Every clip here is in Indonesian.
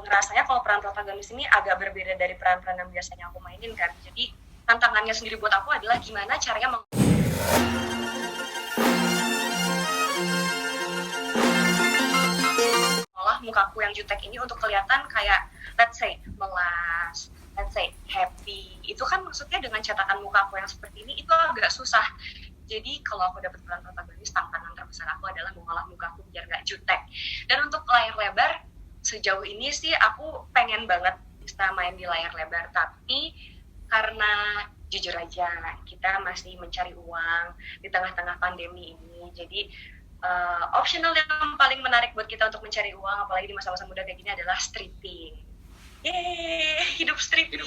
ngerasanya kalau peran protagonis ini agak berbeda dari peran-peran yang biasanya aku mainin kan. Jadi tantangannya sendiri buat aku adalah gimana caranya mengolah mukaku yang jutek ini untuk kelihatan kayak let's say melas, let's say happy. Itu kan maksudnya dengan cetakan mukaku yang seperti ini itu agak susah. Jadi kalau aku dapat peran protagonis, tantangan terbesar aku adalah mengolah mukaku biar gak jutek. Dan untuk layar lebar, sejauh ini sih aku pengen banget bisa main di layar lebar, tapi karena jujur aja kita masih mencari uang di tengah-tengah pandemi ini, jadi optional yang paling menarik buat kita untuk mencari uang, apalagi di masa-masa muda kayak gini, adalah stripping. Yeay, hidup stripping.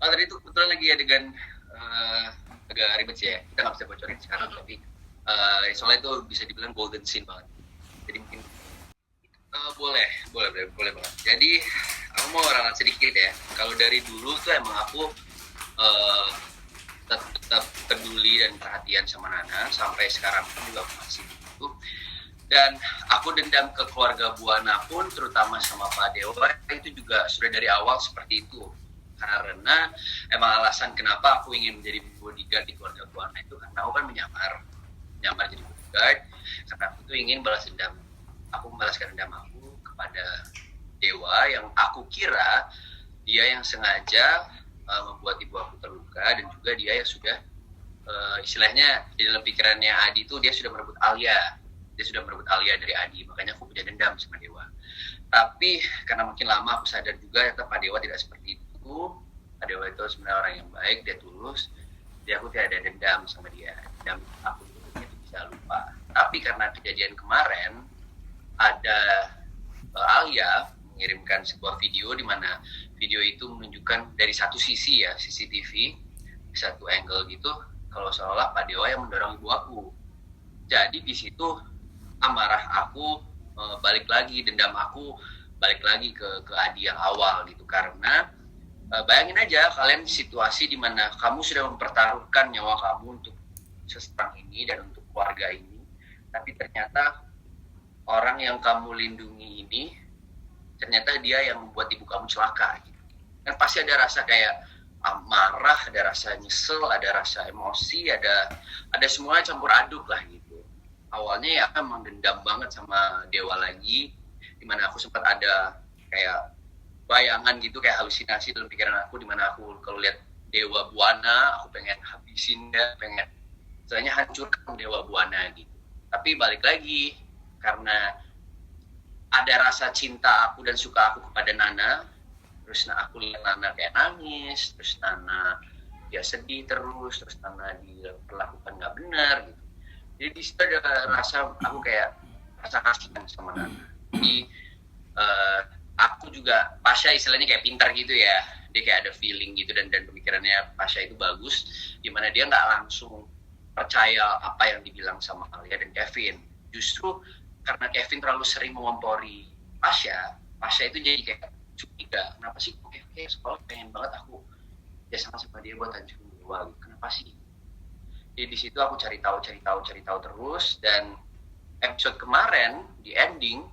Oh, tadi itu kebetulan lagi adegan agak ribet sih ya, kita nggak bisa bocorin sekarang, tapi soalnya itu bisa dibilang golden scene banget. Jadi mungkin boleh banget. Jadi aku mau ralat sedikit ya. Kalau dari dulu tuh emang aku tetap peduli dan perhatian sama Nana, sampai sekarang pun juga aku masih gitu. Dan aku dendam ke keluarga Buana pun, terutama sama Pak Dewa, itu juga sudah dari awal seperti itu. Karena emang alasan kenapa aku ingin menjadi bodyguard di keluarga Buana itu karena aku kan menyamar jadi bodyguard, karena aku tuh ingin balas dendam. Aku membalaskan dendam aku kepada Dewa yang aku kira dia yang sengaja membuat ibu aku terluka, dan juga dia yang sudah istilahnya di dalam pikirannya Adi tuh dia sudah merebut Alia dari Adi, makanya aku punya dendam sama Dewa. Tapi karena makin lama aku sadar juga ternyata Pak Dewa tidak seperti itu. Pak Dewa itu sebenarnya orang yang baik, dia tulus, jadi aku tidak ada dendam sama dia, dan aku itu bisa lupa. Tapi karena kejadian kemarin ada Alia mengirimkan sebuah video di mana video itu menunjukkan dari satu sisi ya, CCTV, satu angle gitu, kalau seolah Pak Dewa yang mendorong ibu aku. Jadi di situ amarah aku balik lagi, dendam aku balik lagi ke Adi yang awal gitu. Karena bayangin aja kalian situasi di mana kamu sudah mempertaruhkan nyawa kamu untuk seseorang ini dan untuk keluarga ini, tapi ternyata orang yang kamu lindungi ini ternyata dia yang membuat ibu kamu celaka gitu. Kan pasti ada rasa kayak marah, ada rasa nyesel, ada rasa emosi, ada semua campur aduk lah gitu. Awalnya ya emang dendam banget sama Dewa lagi, dimana aku sempat ada kayak bayangan gitu, kayak halusinasi dalam pikiran aku, dimana aku kalau lihat Dewa Buana aku pengen habisin dia, pengen soalnya hancurkan Dewa Buana gitu. Tapi balik lagi, karena ada rasa cinta aku dan suka aku kepada Nana, terus aku lihat Nana kayak nangis, terus Nana dia sedih terus Nana diperlakukan nggak benar gitu. Jadi di situ ada rasa aku kayak rasa kasihan sama Nana. Jadi aku juga, Pasha istilahnya kayak pintar gitu ya, dia kayak ada feeling gitu, dan pemikirannya Pasha itu bagus, dimana dia nggak langsung percaya apa yang dibilang sama Alia dan Kevin. Justru karena Kevin terlalu sering mengompori Pasha itu jadi kayak curiga, kenapa sih kayak sekolah pengen banget aku ya sama dia buat hancurin Dewa gitu, kenapa sih? Jadi di situ aku cari tahu terus, dan episode kemarin di ending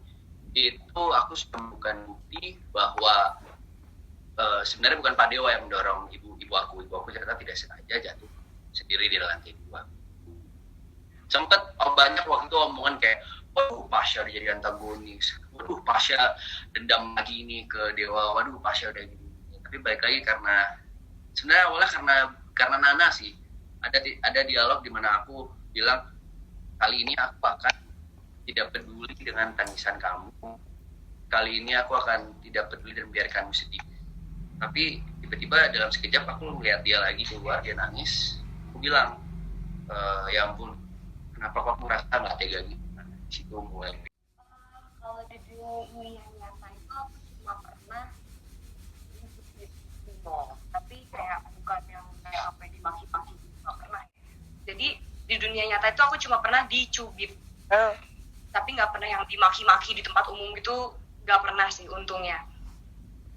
itu aku sudah menemukan bukti bahwa sebenarnya bukan Pak Dewa yang mendorong ibu aku ternyata tidak sengaja jatuh sendiri di lantai 2. Sempet banyak waktu itu omongan kayak, waduh Pasha udah jadi antagonis, waduh Pasha dendam lagi ini ke Dewa, waduh Pasha udah gini. Tapi balik lagi karena sebenarnya awalnya karena Nana sih, ada dialog di mana aku bilang kali ini aku akan tidak peduli dengan tangisan kamu. Kali ini aku akan tidak peduli dan biarkanmu sedih. Tapi tiba-tiba dalam sekejap aku melihat dia lagi keluar, dia nangis. Aku bilang, ya ampun, kenapa kok aku merasa nggak tega gitu? Di situ mulai. Kalau di dunia nyata itu aku cuma pernah di mall, tapi kayak bukan yang kayak apa dimaki-maki, nggak pernah. Jadi di dunia nyata itu aku cuma pernah dicubit. Tapi nggak pernah yang dimaki-maki di tempat umum gitu, nggak pernah sih untungnya.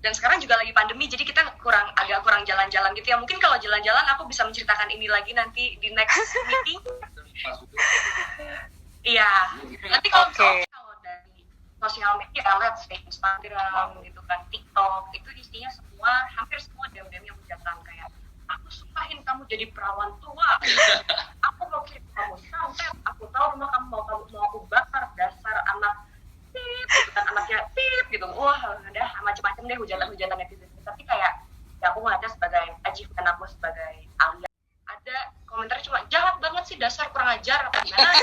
Dan sekarang juga lagi pandemi, jadi kita agak kurang jalan-jalan gitu ya. Mungkin kalau jalan-jalan aku bisa menceritakan ini lagi nanti di next meeting. Iya. Nanti kalau Oke. kalau dari sosial media, let's say Instagram gitu kan, TikTok, itu isinya semua, hampir semua DM-DM yang hujatan kayak aku sumpahin kamu jadi perawan tua, aku mau kirim kamu santet, aku tahu rumah kamu mau aku bakar, dasar anak tip, gitu kan, anaknya tip gitu. Wah, udah macam-macam deh hujatan-hujatan netizen. Tapi kayak ya aku ngeliatnya sebagai achievement aku sebagai Alia. Ada komentar cuma jahat banget sih, dasar kurang ajar apa gimana.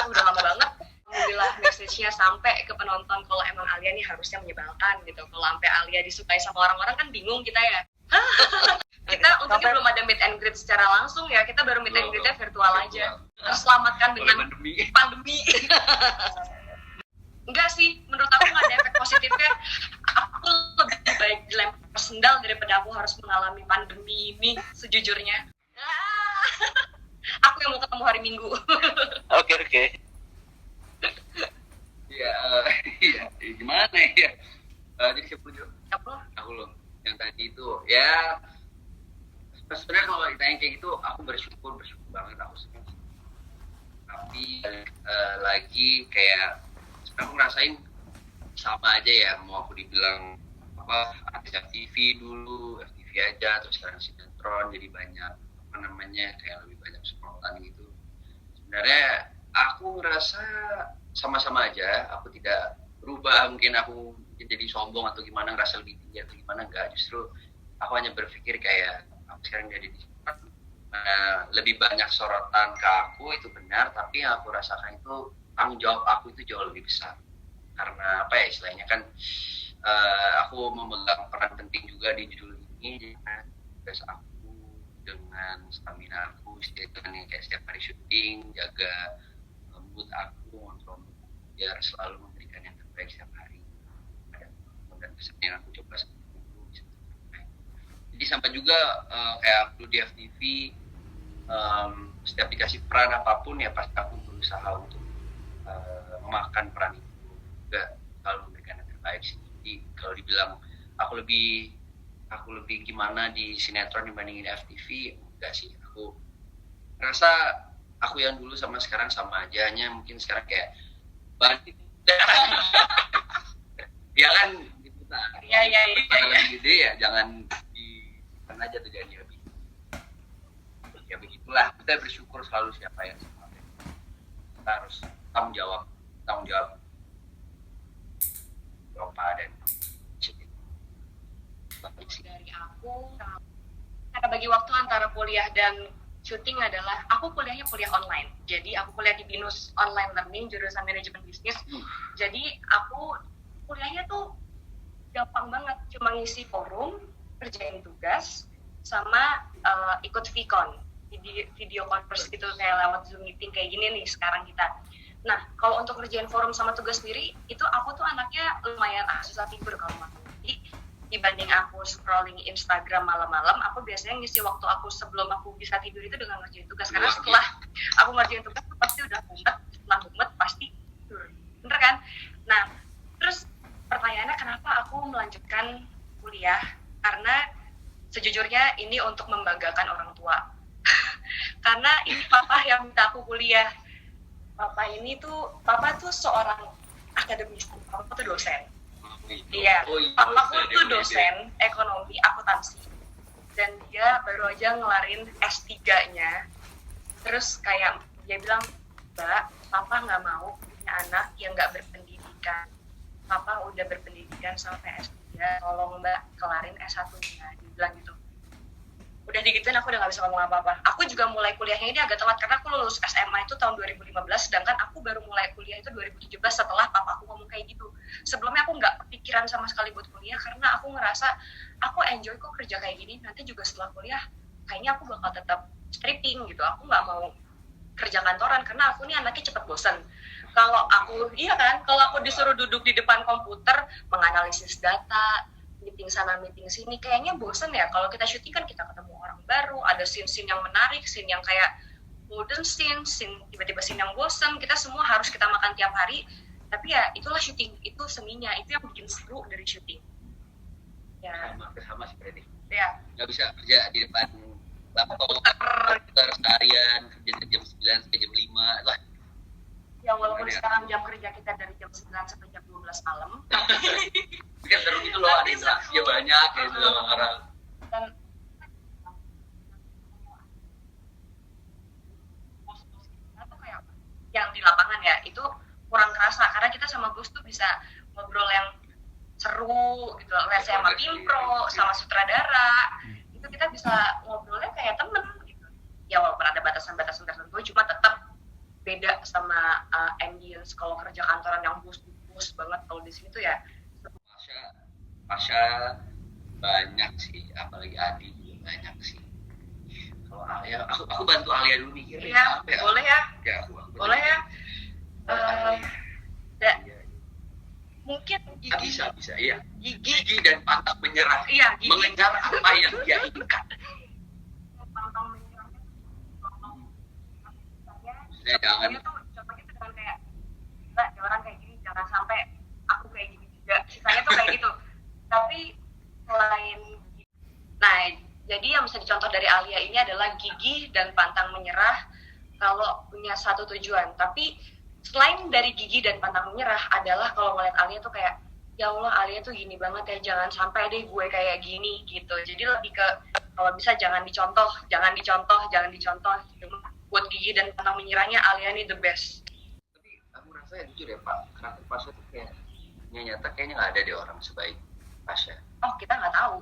Udah lama banget. Alhamdulillah message-nya sampai ke penonton kalau emang Alia nih harusnya menyebalkan gitu. Kalau sampai Alia disukai sama orang-orang kan bingung kita ya. Kita untungnya belum ada meet and greet secara langsung ya, kita baru meet and greet-nya virtual aja. Terselamatkan dengan pandemi. Enggak sih, menurut aku nggak ada efek positifnya. Aku lebih baik dilempar sendal daripada aku harus mengalami pandemi ini sejujurnya. Aku yang mau ketemu hari Minggu. Oke. Ya, gimana ya? Jadi siapa dulu? Aku loh. Yang tadi itu, ya sebenarnya kalau ditanya kayak gitu, aku bersyukur banget, aku senang. Tapi lagi kayak aku ngerasain sama aja ya, mau aku dibilang apa artis FTV dulu, FTV aja, terus sekarang sinetron, jadi banyak apa namanya kayak lebih banyak scrollan gitu. Sebenarnya aku ngerasa sama-sama aja, aku tidak berubah, mungkin aku jadi sombong atau gimana, ngerasa lebih tinggi atau gimana, enggak, justru aku hanya berpikir kayak aku sekarang jadi di lebih banyak sorotan ke aku, itu benar, tapi yang aku rasakan itu tanggung jawab aku itu jauh lebih besar. Karena apa ya istilahnya kan aku memegang peran penting juga di judul ini, dengan tugas aku, dengan stamina aku, dengan kayak setiap hari syuting, jaga mood aku, kontrol mood biar selalu memberikan yang terbaik setiap hari. Dan pesan yang aku coba seperti itu bisa tercapai. Jadi sampai juga kayak aku di FTV, setiap dikasih peran apapun ya pasti aku berusaha untuk memakan peran itu, juga selalu memberikan yang terbaik sih. Jadi kalau dibilang aku lebih gimana di sinetron dibandingin FTV, enggak sih. Aku rasa aku yang dulu sama sekarang sama aja, hanya mungkin sekarang kayak bandit ya kan diputar. Iya. Lebih gede ya jangan di aja tuh, jadi lebih ya begitulah. Kita bersyukur selalu siapa yang sama, kita harus tanggung jawab Eropa dan dari aku, karena bagi waktu antara kuliah dan syuting adalah aku kuliahnya kuliah online. Jadi aku kuliah di BINUS Online Learning jurusan manajemen bisnis. Jadi aku kuliahnya tuh gampang banget, cuma ngisi forum, kerjain tugas, sama ikut VCon, video conference gitu kayak lewat Zoom meeting kayak gini nih sekarang kita. Nah, kalau untuk kerjain forum sama tugas sendiri, itu aku tuh anaknya lumayan susah tidur kalau malam. Jadi dibanding aku scrolling Instagram malam-malam, aku biasanya ngisi waktu aku sebelum aku bisa tidur itu dengan ngerjain tugas. Karena setelah aku ngerjain tugas tuh pasti udah mumet, setelah mumet pasti tidur. Bener kan? Nah, terus pertanyaannya kenapa aku melanjutkan kuliah? Karena sejujurnya ini untuk membanggakan orang tua. Karena ini papa yang minta aku kuliah. Papa tuh seorang akademisi, papa tuh dosen. Iya, papaku tuh dosen ekonomi akuntansi. Dan dia baru aja ngelarin S3-nya. Terus kayak dia bilang, "Mbak, papa nggak mau punya anak yang nggak berpendidikan. Papa udah berpendidikan sampai S3, tolong Mbak kelarin S1-nya." Dia bilang gitu. Udah digituin aku udah gak bisa ngomong apa-apa. Aku juga mulai kuliahnya ini agak telat karena aku lulus SMA itu tahun 2015, sedangkan aku baru mulai kuliah itu 2017 setelah papa aku ngomong kayak gitu. Sebelumnya aku gak kepikiran sama sekali buat kuliah karena aku ngerasa aku enjoy kok kerja kayak gini, nanti juga setelah kuliah kayaknya aku bakal tetap stripping gitu. Aku gak mau kerja kantoran karena aku nih anaknya cepet bosan. Kalau aku disuruh duduk di depan komputer menganalisis data, meeting sana meeting sini, kayaknya bosan ya. Kalau kita syuting kan kita ketemu orang baru, ada scene-scene yang menarik, scene yang kayak golden scene tiba-tiba scene yang bosan, kita semua harus kita makan tiap hari. Tapi ya itulah syuting, itu seninya, itu yang bikin seru dari syuting ya. Sama seperti ya, nggak bisa kerja di depan laptop seharian, kerja jam 9 sampai jam 5 lah ya walaupun sekarang jam kerja kita dari jam 9 sampai jam 12 malam. Bikin seru gitu loh, ada interaksinya banyak gitu orang. Dan atau kayak yang di lapangan ya itu kurang kerasa karena kita sama bos tuh bisa ngobrol yang seru gitu, let's say sama impro, sama sutradara, itu kita bisa ngobrolnya kayak temen gitu. Ya walaupun ada batasan-batasan tertentu, cuma tetap beda sama ambience kalau kerja kantoran yang bos banget. Kalau di sini tuh ya Pasha banyak sih, apalagi Adi juga banyak sih. Kalau Alia, aku bantu Alia dulu mikir. Iya, boleh ya? Ya, boleh ya. Mungkin gigi. Bisa, iya. Gigi Dan pantang menyerah. Iya, gigi. Mengejar apa yang dia inginkan. Pantang menyerah. Ya, jangan. Contohnya tuh dengan kayak, enggak, orang kayak gini, jangan sampai aku kayak gini juga. Sisanya tuh kayak gitu. Tapi selain, nah, jadi yang bisa dicontoh dari Alia ini adalah gigih dan pantang menyerah kalau punya satu tujuan. Tapi selain dari gigi dan pantang menyerah adalah kalau ngeliat Alia tuh kayak, ya Allah Alia tuh gini banget ya, jangan sampai deh gue kayak gini gitu. Jadi lebih ke kalau bisa jangan dicontoh gitu. Buat gigi dan pantang menyerahnya Alia ini the best. Tapi aku rasa ya jujur ya Pak, karakter Pasha tuh kayak nyata kayaknya nggak ada deh orang sebaik Pasha. Oh, kita nggak tahu.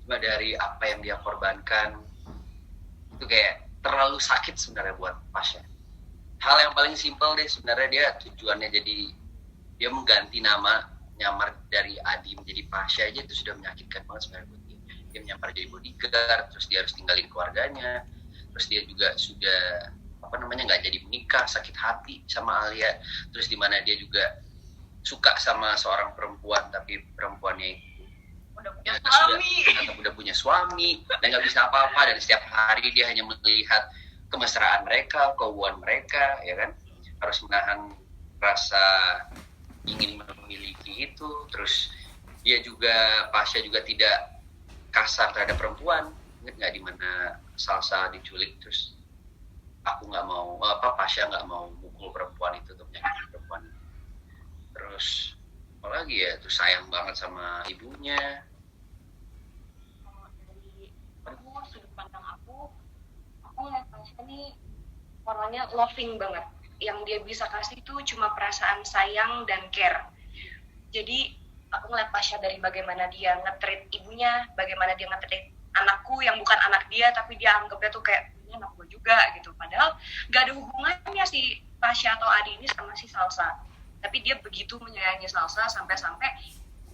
Cuma dari apa yang dia korbankan itu kayak terlalu sakit sebenarnya buat Pasha. Hal yang paling simpel deh sebenarnya, dia tujuannya jadi dia mengganti nama, nyamar dari Adi menjadi Pasha aja itu sudah menyakitkan banget sebenarnya buat dia. Dia menyamar jadi bodyguard, terus dia harus tinggalin keluarganya, terus dia juga sudah nggak jadi menikah, sakit hati sama Alia, terus di mana dia juga suka sama seorang perempuan tapi perempuannya itu udah punya suami dan nggak bisa apa-apa, dan setiap hari dia hanya melihat kemesraan mereka, keuangan mereka, ya kan, harus menahan rasa ingin memiliki itu. Terus dia juga, Pasha juga tidak kasar terhadap perempuan. Ingat nggak di mana Salsa diculik, terus Pasha nggak mau mukul perempuan itu untuk menyakiti perempuan. Terus apalagi ya, terus sayang banget sama ibunya. Kalau dari sudut pandang aku ngeliat Pasha ini orangnya loving banget. Yang dia bisa kasih itu cuma perasaan sayang dan care. Jadi aku ngeliat Pasha dari bagaimana dia nge-treat ibunya, bagaimana dia nge-treat anakku yang bukan anak dia, tapi dia anggapnya tuh kayak ini anak gue juga gitu. Padahal gak ada hubungannya si Pasha atau Adi ini sama si Salsa. Tapi dia begitu menyayangi Salsa sampai-sampai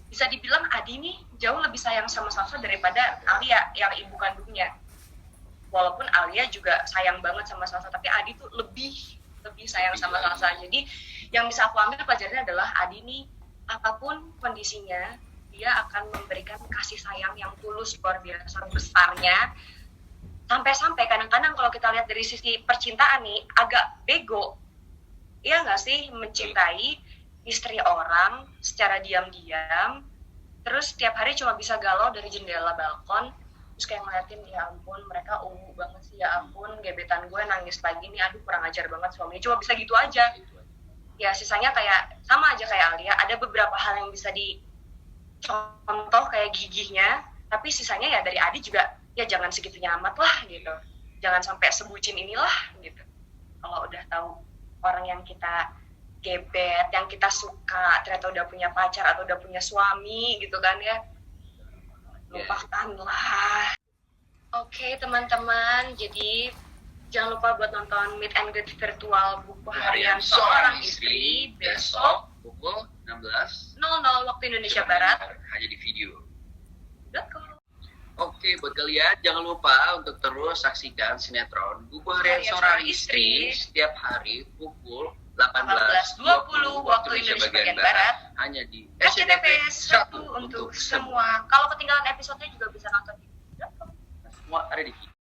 bisa dibilang Adi nih jauh lebih sayang sama Salsa daripada Alia yang ibu kandungnya. Walaupun Alia juga sayang banget sama Salsa, tapi Adi tuh lebih sayang sama Salsa. Jadi yang bisa aku ambil pelajarannya adalah Adi nih apapun kondisinya, dia akan memberikan kasih sayang yang tulus luar biasa besarnya. Sampai-sampai kadang-kadang kalau kita lihat dari sisi percintaan nih agak bego. Iya nggak sih, mencintai istri orang secara diam-diam, terus tiap hari cuma bisa galau dari jendela balkon, terus kayak ngeliatin, ya ampun mereka ungu banget sih, ya ampun gebetan gue nangis lagi nih, aduh kurang ajar banget suaminya, cuma bisa gitu aja. Ya sisanya kayak sama aja kayak Alia, ada beberapa hal yang bisa dicontoh kayak gigihnya, tapi sisanya ya dari Adi juga, ya jangan segitunya amat lah gitu, jangan sampai sebucin inilah gitu. Kalau udah tahu orang yang kita gebet, yang kita suka ternyata udah punya pacar atau udah punya suami gitu kan ya, lupakanlah. Oke, teman-teman, jadi jangan lupa buat nonton Meet and Greet virtual buku harian seorang istri besok pukul 16.00 waktu Indonesia Barat hanya di video. .com. Oke, buat kalian jangan lupa untuk terus saksikan sinetron Buku Harian Seorang Istri setiap hari pukul 18.20 waktu Indonesia bagian Barat hanya di SCTV 1 untuk semua. Kalau ketinggalan episodenya juga bisa nonton di .com. Semua ada di video.